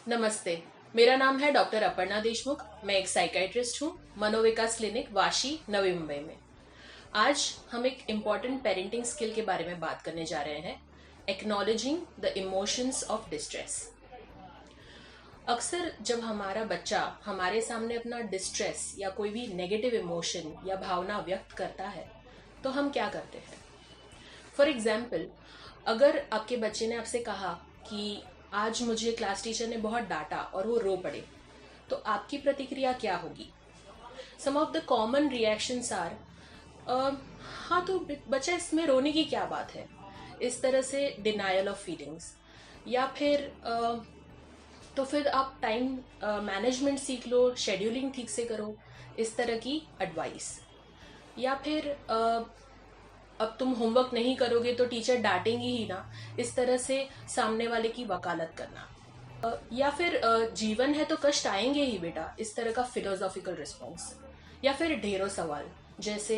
नमस्ते। मेरा नाम है डॉक्टर अपर्णा देशमुख। मैं एक साइकाइट्रिस्ट हूँ, मनोविकास क्लिनिक वाशी, नवी मुंबई में। आज हम एक इम्पॉर्टेंट पेरेंटिंग स्किल के बारे में बात करने जा रहे हैं, acknowledging the emotions of distress. अक्सर जब हमारा बच्चा हमारे सामने अपना डिस्ट्रेस या कोई भी नेगेटिव इमोशन या भावना व्यक्त करता है, तो हम क्या करते हैं? फॉर एग्जाम्पल, अगर आपके बच्चे ने आपसे कहा कि आज मुझे क्लास टीचर ने बहुत डांटा और वो रो पड़े, तो आपकी प्रतिक्रिया क्या होगी? Some of the common reactions are, हाँ तो बच्चा, इसमें रोने की क्या बात है, इस तरह से डिनायल ऑफ फीलिंग्स। या फिर तो फिर आप टाइम मैनेजमेंट सीख लो, शेड्यूलिंग ठीक से करो, इस तरह की एडवाइस। या फिर अब तुम होमवर्क नहीं करोगे तो टीचर डांटेंगी ही ना, इस तरह से सामने वाले की वकालत करना। या फिर जीवन है तो कष्ट आएंगे ही बेटा, इस तरह का फिलोसॉफिकल रिस्पॉन्स। या फिर ढेरों सवाल, जैसे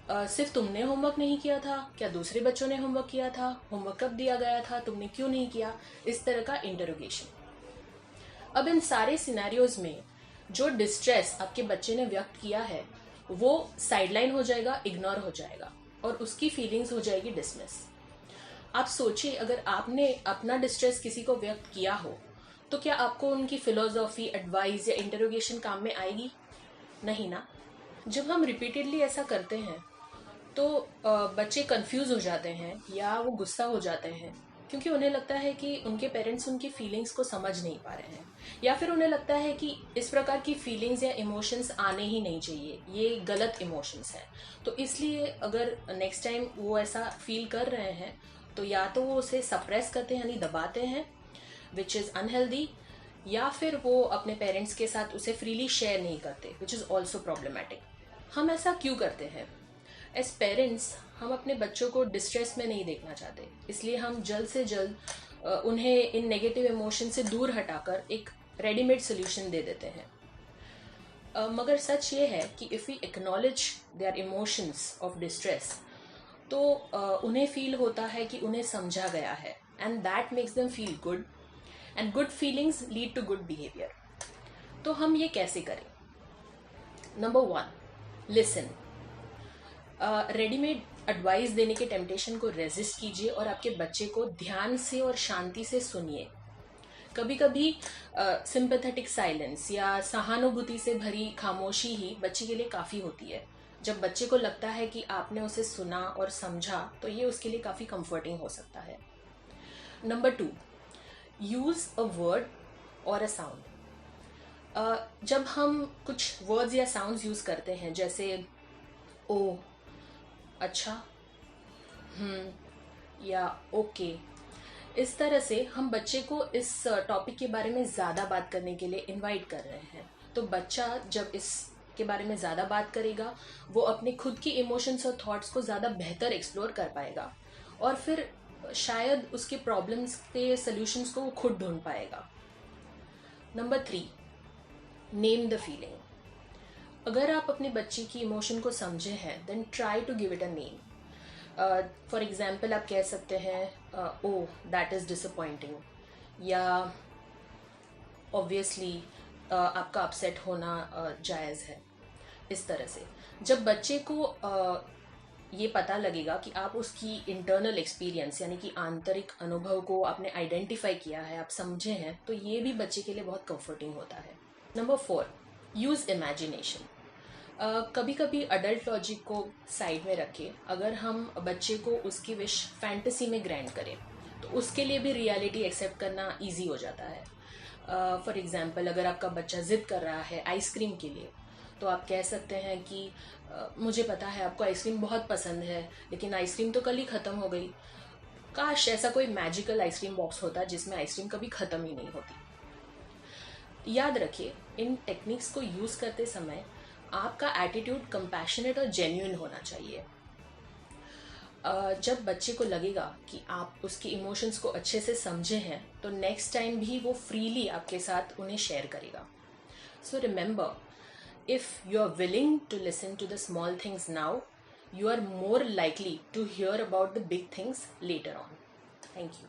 सिर्फ तुमने होमवर्क नहीं किया था क्या, दूसरे बच्चों ने होमवर्क किया था, होमवर्क कब दिया गया था, तुमने क्यों नहीं किया, इस तरह का इंटरोगेशन। अब इन सारे सिनेरियोज में जो डिस्ट्रेस आपके बच्चे ने व्यक्त किया है वो साइडलाइन हो जाएगा, इग्नोर हो जाएगा और उसकी फीलिंग्स हो जाएगी डिसमिस। आप सोचिए, अगर आपने अपना डिस्ट्रेस किसी को व्यक्त किया हो तो क्या आपको उनकी फिलोसॉफी, एडवाइस या इंटरोगेशन काम में आएगी? नहीं ना। जब हम रिपीटेडली ऐसा करते हैं तो बच्चे कंफ्यूज हो जाते हैं या वो गुस्सा हो जाते हैं, क्योंकि उन्हें लगता है कि उनके पेरेंट्स उनकी फीलिंग्स को समझ नहीं पा रहे हैं, या फिर उन्हें लगता है कि इस प्रकार की फीलिंग्स या इमोशंस आने ही नहीं चाहिए, ये गलत इमोशंस हैं। तो इसलिए अगर नेक्स्ट टाइम वो ऐसा फील कर रहे हैं तो या तो वो उसे सप्रेस करते हैं, यानी दबाते हैं, विच इज़ अनहेल्दी, या फिर वो अपने पेरेंट्स के साथ उसे फ्रीली शेयर नहीं करते, विच इज़ ऑल्सो प्रॉब्लमेटिक। हम ऐसा क्यों करते हैं? एज पेरेंट्स हम अपने बच्चों को डिस्ट्रेस में नहीं देखना चाहते, इसलिए हम जल्द से जल्द उन्हें इन नेगेटिव इमोशन से दूर हटाकर एक रेडीमेड सोल्यूशन दे देते हैं। मगर सच ये है कि if we acknowledge their emotions of distress, तो उन्हें फील होता है कि उन्हें समझा गया है, and that makes them feel good, and good feelings lead to good behaviour. तो हम ये कैसे करें? Number 1, listen. रेडीमेड एडवाइस देने के टेम्पटेशन को रेजिस्ट कीजिए और आपके बच्चे को ध्यान से और शांति से सुनिए। कभी कभी सिंपैथेटिक साइलेंस या सहानुभूति से भरी खामोशी ही बच्चे के लिए काफ़ी होती है। जब बच्चे को लगता है कि आपने उसे सुना और समझा तो ये उसके लिए काफ़ी कंफर्टिंग हो सकता है। नंबर 2, यूज़ अ वर्ड और अ साउंड। जब हम कुछ वर्ड्स या साउंड्स यूज़ करते हैं, जैसे ओ, अच्छा, या ओके, इस तरह से हम बच्चे को इस टॉपिक के बारे में ज़्यादा बात करने के लिए इनवाइट कर रहे हैं। तो बच्चा जब इसके बारे में ज़्यादा बात करेगा, वो अपने खुद की इमोशंस और थॉट्स को ज़्यादा बेहतर एक्सप्लोर कर पाएगा और फिर शायद उसके प्रॉब्लम्स के सल्यूशंस को वो खुद ढूंढ पाएगा। Number 3, name the feeling. अगर आप अपने बच्चे की इमोशन को समझे हैं, then try to give it a name. For example, आप कह सकते हैं ओ दैट इज़ डिसअपॉइंटिंग, या ऑब्वियसली आपका अपसेट होना जायज़ है। इस तरह से जब बच्चे को ये पता लगेगा कि आप उसकी इंटरनल एक्सपीरियंस, यानी कि आंतरिक अनुभव को आपने आइडेंटिफाई किया है, आप समझे हैं, तो ये भी बच्चे के लिए बहुत कंफर्टिंग होता है। Number 4, use imagination. कभी कभी अडल्ट लॉजिक को साइड में रखे, अगर हम बच्चे को उसकी विश फैंटेसी में ग्रैंड करें तो उसके लिए भी रियलिटी एक्सेप्ट करना इजी हो जाता है। फॉर एग्जांपल, अगर आपका बच्चा ज़िद कर रहा है आइसक्रीम के लिए, तो आप कह सकते हैं कि मुझे पता है आपको आइसक्रीम बहुत पसंद है, लेकिन आइसक्रीम तो कल ही ख़त्म हो गई। काश ऐसा कोई मैजिकल आइसक्रीम बॉक्स होता जिसमें आइसक्रीम कभी ख़त्म ही नहीं होती। याद रखिए, इन टेक्निक्स को यूज़ करते समय आपका एटीट्यूड कंपैशनेट और जेन्युइन होना चाहिए। जब बच्चे को लगेगा कि आप उसकी इमोशंस को अच्छे से समझे हैं, तो नेक्स्ट टाइम भी वो फ्रीली आपके साथ उन्हें शेयर करेगा। So remember, if you are willing to listen to the small things now, you are more likely to hear about the big things later on. Thank you.